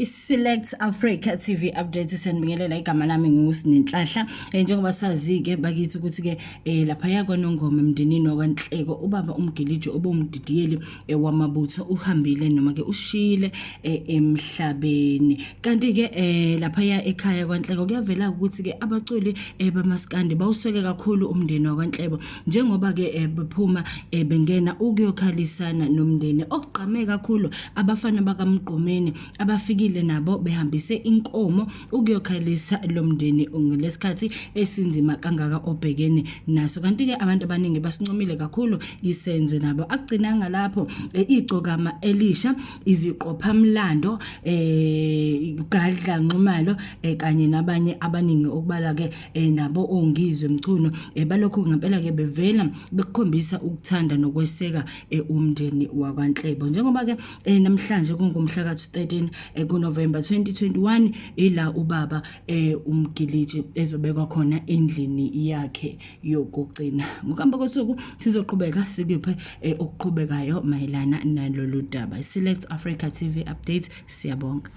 Select Africa TV updates senibingelela igama lami nguSinenhlahla njengoba sazi ke bakithi ukuthi ke lapha yakwaNongoma emndenini wakwaNhleko ubaba uMgiliji obomdidiyeli wamabutho uhambile noma ke ushile emhlabeni kanti ke lapha ekhaya kwaNhleko kuyavela ukuthi ke abaculi bamaskandi bawuseke kakhulu umndeni wakwaNhleko njengoba ke bephuma bengena ukuyokhalisana nomndeni okugqame kakhulu abafana bakaMgqomeni abafikile nabo behambise inkomo ukuyokhalisa lomndeni ngelesikhathi esinzima kangaka obhekene naso kanti ke abantu abaningi basincomile kakhulu isenzo nabo agcinanga lapho igcokama elisha iziqopha mlando gadla nxumalo kanye nabanye abaningi okubala ke nabo ongizwe mchuno balokho ngempela ke bevela bekukhombisa ukuthanda nokweseka umndeni wakwaNhleko njengoba ke namhlanje kungumhla ka-13 November 2021 ila ubaba uMgiliji ezobekwa khona endlini yakhe yokugcina ngokuhamba kosuku sizoqhubeka sikuphe okuqhubekayo mayelana nalolu daba Select Africa TV updates siyabonga.